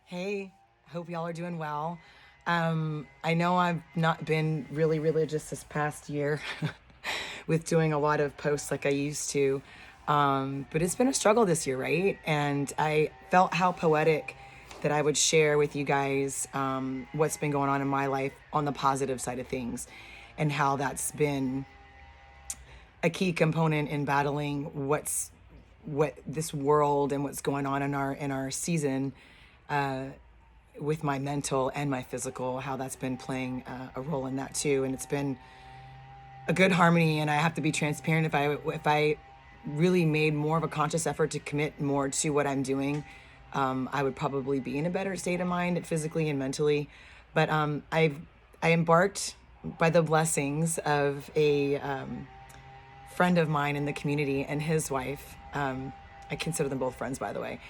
Hey, hope y'all are doing well. I know I've not been really religious this past year with doing a lot of posts like I used to. But it's been a struggle this year, right? And I felt how poetic that I would share with you guys what's been going on in my life on the positive side of things and how that's been a key component in battling what this world and what's going on in our season with my mental and my physical, how that's been playing a role in that too. And it's been a good harmony. And I have to be transparent. If I really made more of a conscious effort to commit more to what I'm doing, I would probably be in a better state of mind, physically and mentally. But I embarked by the blessings of a friend of mine in the community and his wife. I consider them both friends, by the way.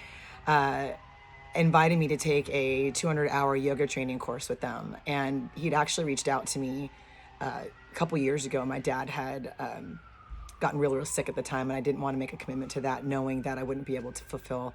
Invited me to take a 200-hour yoga training course with them. And he'd actually reached out to me a couple years ago. My dad had gotten real sick at the time, and I didn't want to make a commitment to that, knowing that I wouldn't be able to fulfill.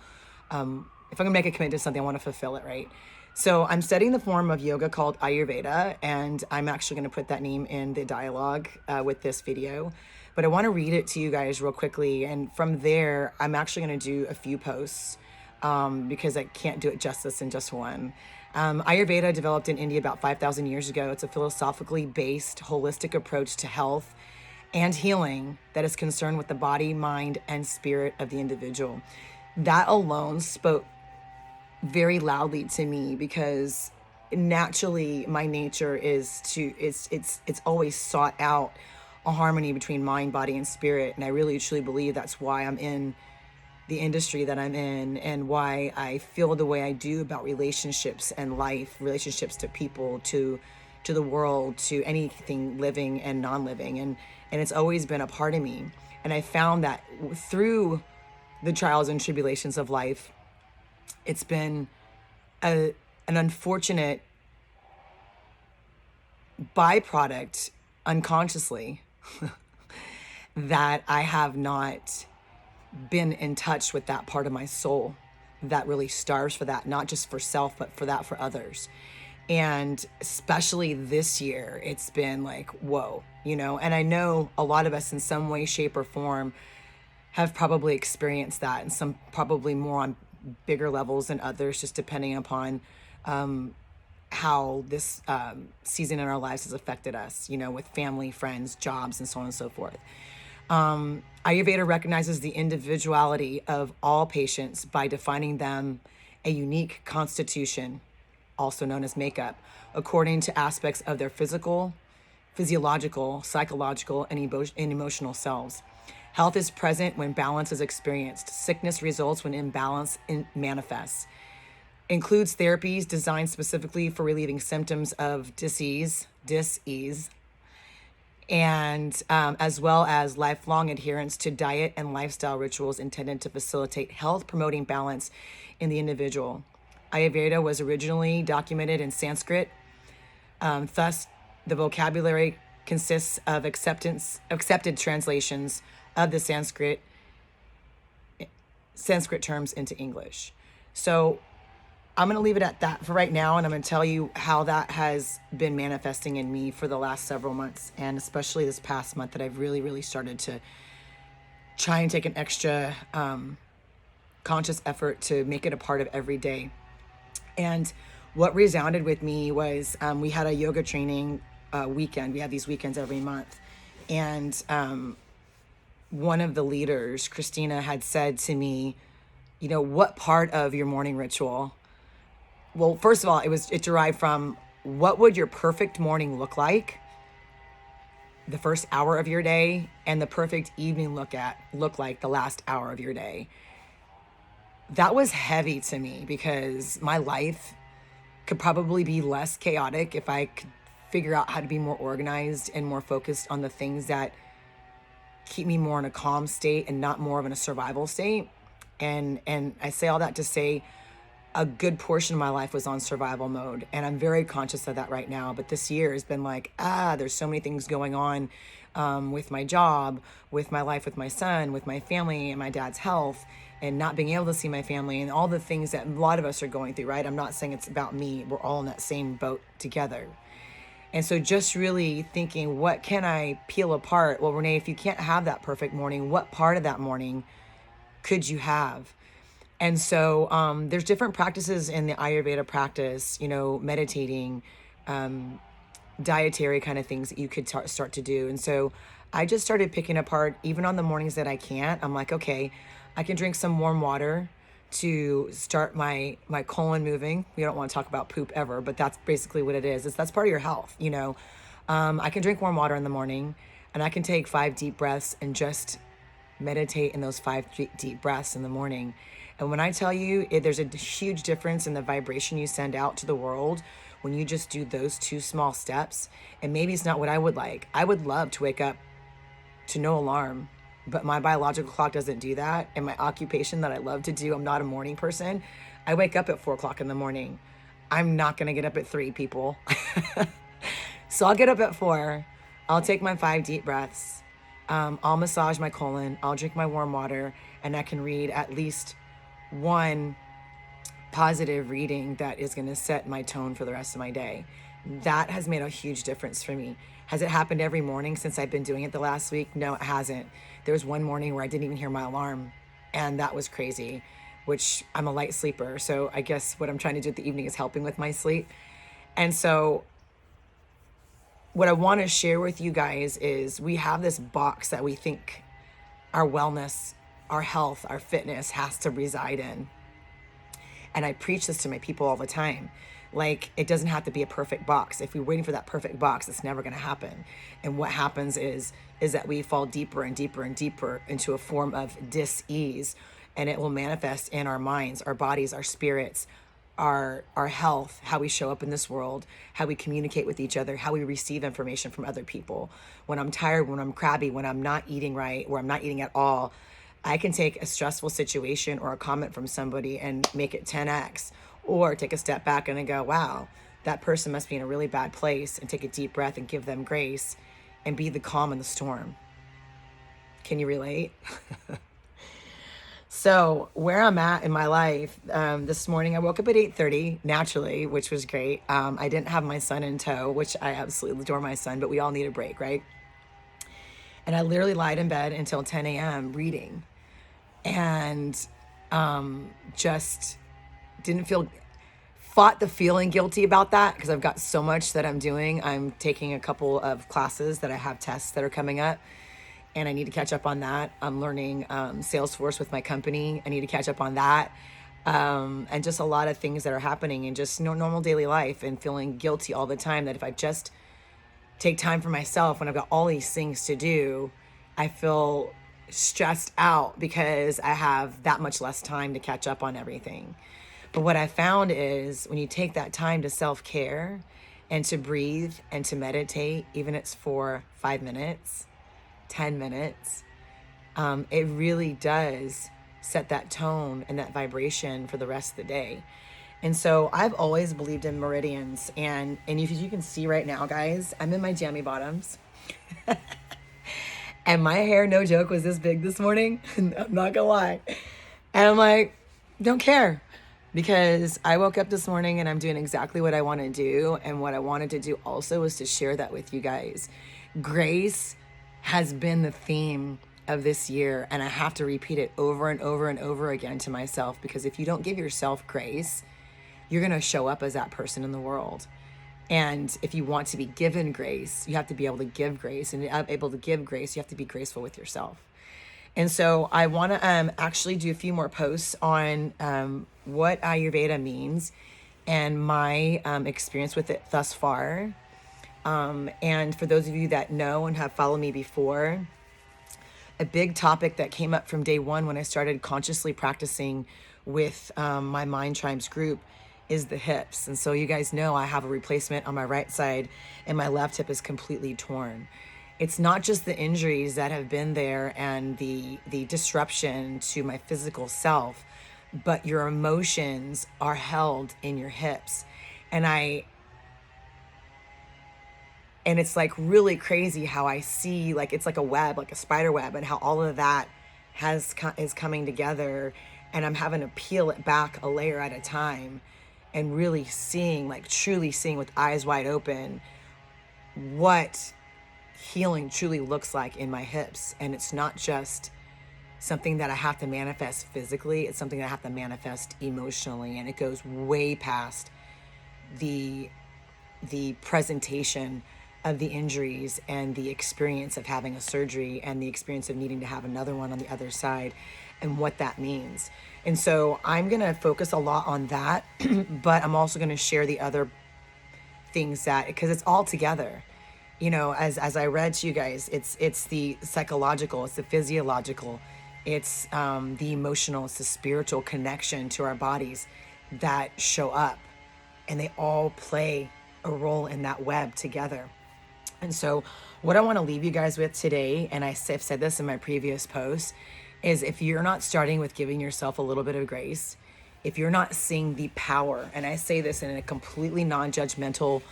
If I'm going to make a commitment to something, I want to fulfill it, right? So I'm studying the form of yoga called Ayurveda, and I'm actually going to put that name in the dialogue with this video. But I want to read it to you guys real quickly. And from there, I'm actually going to do a few posts because I can't do it justice in just one. Ayurveda developed in India about 5,000 years ago. It's a philosophically based, holistic approach to health and healing that is concerned with the body, mind, and spirit of the individual. That alone spoke very loudly to me because naturally my nature is to it's always sought out a harmony between mind, body, and spirit. And I really truly believe that's why I'm in the industry that I'm in and why I feel the way I do about relationships and life, relationships to people, to the world, to anything living and non-living. And it's always been a part of me. And I found that through the trials and tribulations of life, it's been an unfortunate byproduct unconsciously that I have not been in touch with that part of my soul that really starves for that, not just for self, but for that for others. And especially this year, it's been like, whoa, and I know a lot of us in some way, shape, or form have probably experienced that, and some probably more on bigger levels than others, just depending upon how this season in our lives has affected us, with family, friends, jobs, and so on and so forth. Ayurveda recognizes the individuality of all patients by defining them a unique constitution, also known as makeup, according to aspects of their physical, physiological, psychological, and emotional selves. Health is present when balance is experienced. Sickness results when imbalance manifests. Includes therapies designed specifically for relieving symptoms of disease, and as well as lifelong adherence to diet and lifestyle rituals intended to facilitate health, promoting balance in the individual. Ayurveda was originally documented in Sanskrit. Thus, the vocabulary consists of accepted translations of the Sanskrit terms into English. So I'm going to leave it at that for right now, and I'm going to tell you how that has been manifesting in me for the last several months, and especially this past month that I've really started to try and take an extra conscious effort to make it a part of every day. And what resounded with me was we had a yoga training weekend. We have these weekends every month. And one of the leaders, Christina, had said to me, what part of your morning ritual? Well, first of all, it derived from what would your perfect morning look like, the first hour of your day, and the perfect evening look like the last hour of your day. That was heavy to me because my life could probably be less chaotic if I could figure out how to be more organized and more focused on the things that keep me more in a calm state and not more of in a survival state. And I say all that to say, a good portion of my life was on survival mode. And I'm very conscious of that right now. But this year has been like, there's so many things going on with my job, with my life, with my son, with my family and my dad's health, and not being able to see my family and all the things that a lot of us are going through, right? I'm not saying it's about me. We're all in that same boat together. And so just really thinking, what can I peel apart? Well, Renee, if you can't have that perfect morning, what part of that morning could you have? And so there's different practices in the Ayurveda practice, meditating, dietary kind of things that you could start to do. And so I just started picking apart, even on the mornings that I can't. I'm like, okay, I can drink some warm water to start my colon moving. We don't want to talk about poop ever, but that's basically what it is. That's part of your health, I can drink warm water in the morning, and I can take 5 deep breaths and just meditate in those 5 deep breaths in the morning. And when I tell you, there's a huge difference in the vibration you send out to the world when you just do those 2 small steps. And maybe it's not what I would like. I would love to wake up to no alarm, but my biological clock doesn't do that. And my occupation that I love to do, I'm not a morning person. I wake up at 4 o'clock in the morning. I'm not going to get up at 3, people. So I'll get up at 4. I'll take my 5 deep breaths. I'll massage my colon. I'll drink my warm water, and I can read at least one positive reading that is going to set my tone for the rest of my day. That has made a huge difference for me. Has it happened every morning since I've been doing it the last week? No, it hasn't. There was one morning where I didn't even hear my alarm, and that was crazy, which I'm a light sleeper. So I guess what I'm trying to do at the evening is helping with my sleep. And so what I want to share with you guys is we have this box that we think our wellness, our health, our fitness has to reside in. And I preach this to my people all the time. Like, it doesn't have to be a perfect box. If we're waiting for that perfect box, it's never going to happen. And what happens is that we fall deeper and deeper and deeper into a form of dis-ease, and it will manifest in our minds, our bodies, our spirits, our health, how we show up in this world, how we communicate with each other, how we receive information from other people. When I'm tired, when I'm crabby, when I'm not eating right, or I'm not eating at all, I can take a stressful situation or a comment from somebody and make it 10x, or take a step back and go, wow, that person must be in a really bad place, and take a deep breath and give them grace and be the calm in the storm. Can you relate? So where I'm at in my life, this morning I woke up at 8:30 naturally, which was great. I didn't have my son in tow, which I absolutely adore my son, but we all need a break, right? And I literally lied in bed until 10 a.m. reading, and just fought the feeling guilty about that, because I've got so much that I'm doing. I'm taking a couple of classes that I have tests that are coming up, and I need to catch up on that. I'm learning Salesforce with my company. I need to catch up on that. And just a lot of things that are happening in just normal daily life, and feeling guilty all the time that if I just take time for myself when I've got all these things to do, I feel stressed out because I have that much less time to catch up on everything. But what I found is when you take that time to self-care and to breathe and to meditate, even if it's for 5 minutes, 10 minutes, it really does set that tone and that vibration for the rest of the day. And so I've always believed in meridians, and if you can see right now, guys, I'm in my jammy bottoms. And my hair, no joke, was this big this morning. I'm not gonna lie. And I'm like, don't care, because I woke up this morning and I'm doing exactly what I want to do. And what I wanted to do also was to share that with you guys. Grace has been the theme of this year, and I have to repeat it over and over and over again to myself, because if you don't give yourself grace, you're going to show up as that person in the world. And if you want to be given grace, you have to be able to give grace. And to be able to give grace, you have to be graceful with yourself. And so I want to actually do a few more posts on what Ayurveda means and my experience with it thus far. And for those of you that know and have followed me before, a big topic that came up from day one when I started consciously practicing with my Mind Chimes group is the hips. And so you guys know I have a replacement on my right side, and my left hip is completely torn. It's not just the injuries that have been there and the disruption to my physical self, but your emotions are held in your hips. And it's like really crazy how I see, like, it's like a web, like a spider web, and how all of that is coming together, and I'm having to peel it back a layer at a time and really seeing, like truly seeing with eyes wide open, what healing truly looks like in my hips. And it's not just something that I have to manifest physically, it's something that I have to manifest emotionally, and it goes way past the presentation of the injuries and the experience of having a surgery and the experience of needing to have another one on the other side, and what that means. And so I'm going to focus a lot on that, but I'm also going to share the other things that, because it's all together. As I read to you guys, it's the psychological, it's the physiological, it's the emotional, it's the spiritual connection to our bodies that show up, and they all play a role in that web together. And so what I want to leave you guys with today, and I've said this in my previous posts, is if you're not starting with giving yourself a little bit of grace, if you're not seeing the power, and I say this in a completely non-judgmental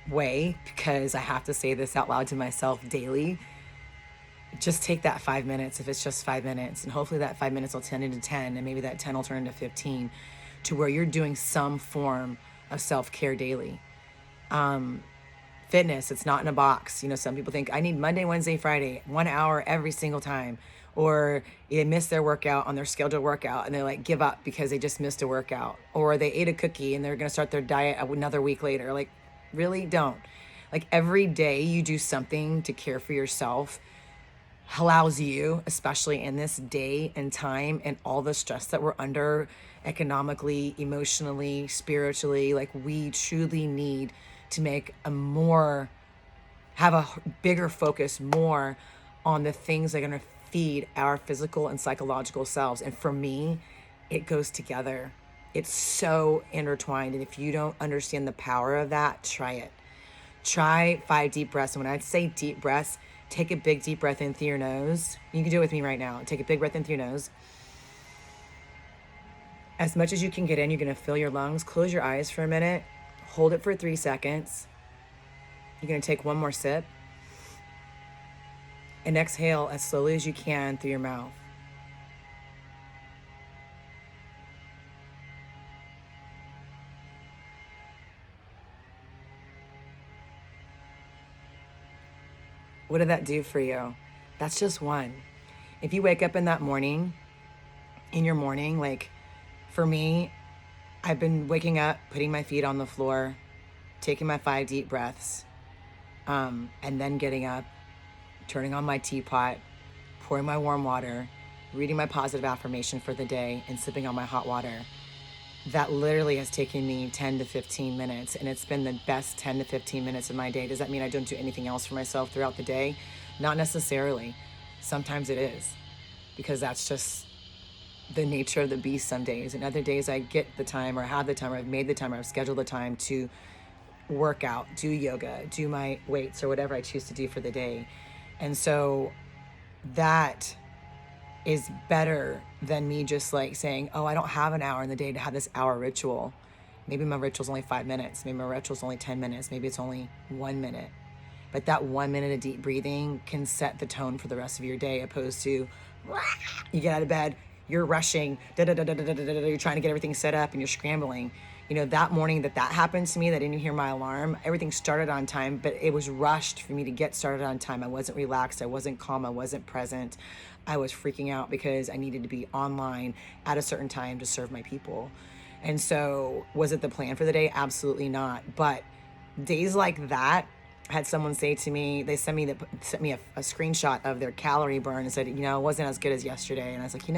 way, because I have to say this out loud to myself daily, just take that 5 minutes, if it's just 5 minutes, and hopefully that 5 minutes will turn into 10, and maybe that 10 will turn into 15, to where you're doing some form of self-care daily. Fitness, it's not in a box. Some people think I need Monday, Wednesday, Friday, 1 hour every single time, or they miss their workout on their scheduled workout and they like give up because they just missed a workout, or they ate a cookie and they're going to start their diet another week later. Like, really don't. Like, every day you do something to care for yourself allows you, especially in this day and time and all the stress that we're under economically, emotionally, spiritually, like, we truly need to have a bigger focus more on the things that are going to feed our physical and psychological selves. And for me, it goes together. It's so intertwined. And if you don't understand the power of that, try it. Try 5 deep breaths. And when I say deep breaths, take a big deep breath in through your nose. You can do it with me right now. Take a big breath in through your nose. As much as you can get in, you're going to fill your lungs. Close your eyes for a minute. Hold it for 3 seconds. You're going to take one more sip. And exhale as slowly as you can through your mouth. What did that do for you? That's just one. If you wake up in that morning, like, for me, I've been waking up, putting my feet on the floor, taking my 5 deep breaths, and then getting up, turning on my teapot, pouring my warm water, reading my positive affirmation for the day, and sipping on my hot water. That literally has taken me 10 to 15 minutes, and it's been the best 10 to 15 minutes of my day. Does that mean I don't do anything else for myself throughout the day? Not necessarily. Sometimes it is, because that's just the nature of the beast some days. And other days I get the time, or have the time, or I've made the time, or I've scheduled the time to work out, do yoga, do my weights, or whatever I choose to do for the day. And so that is better than me just like saying, oh, I don't have an hour in the day to have this hour ritual. Maybe my ritual's only 5 minutes. Maybe my ritual's only 10 minutes. Maybe it's only 1 minute. But that 1 minute of deep breathing can set the tone for the rest of your day, opposed to you get out of bed, you're rushing, you're trying to get everything set up and you're scrambling. That morning that happened to me, that I didn't hear my alarm, everything started on time, but it was rushed for me to get started on time. I wasn't relaxed. I wasn't calm. I wasn't present. I was freaking out because I needed to be online at a certain time to serve my people. And so was it the plan for the day? Absolutely not. But days like that, I had someone say to me, they sent me a screenshot of their calorie burn and said, it wasn't as good as yesterday. And I was like,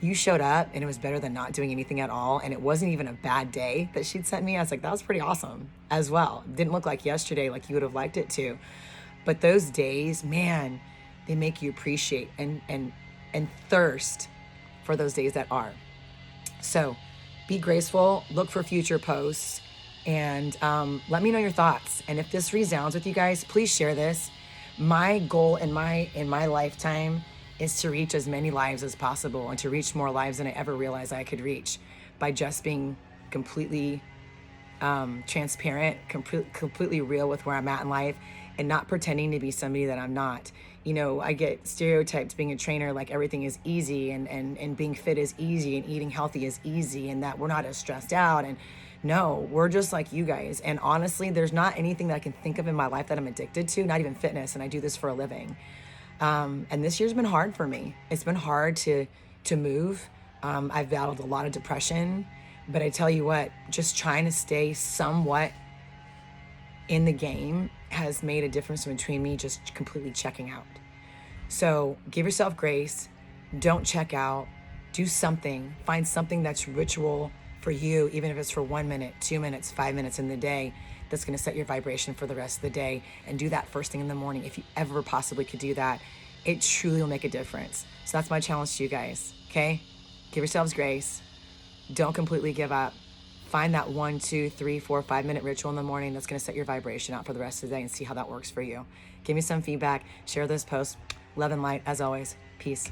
you showed up and it was better than not doing anything at all. And it wasn't even a bad day that she'd sent me. I was like, that was pretty awesome as well. Didn't look like yesterday like you would have liked it to. But those days, man, they make you appreciate and thirst for those days that are. So be graceful, look for future posts, and let me know your thoughts. And if this resounds with you guys, please share this. My goal in my lifetime is to reach as many lives as possible and to reach more lives than I ever realized I could reach by just being completely transparent, completely real with where I'm at in life, and not pretending to be somebody that I'm not. You know, I get stereotyped being a trainer like everything is easy, and being fit is easy, and eating healthy is easy, and that we're not as stressed out. And no, we're just like you guys. And honestly, there's not anything that I can think of in my life that I'm addicted to, not even fitness, and I do this for a living. And this year's been hard for me. It's been hard to move. I've battled a lot of depression, but I tell you what, just trying to stay somewhat in the game has made a difference between me just completely checking out. So give yourself grace. Don't check out. Do something. Find something that's ritual for you, even if it's for 1 minute, 2 minutes, 5 minutes in the day, that's going to set your vibration for the rest of the day. And do that first thing in the morning. If you ever possibly could do that, it truly will make a difference. So that's my challenge to you guys. Okay? Give yourselves grace. Don't completely give up. Find that 1, 2, 3, 4, 5 minute ritual in the morning that's going to set your vibration out for the rest of the day, and see how that works for you. Give me some feedback. Share this post. Love and light as always. Peace.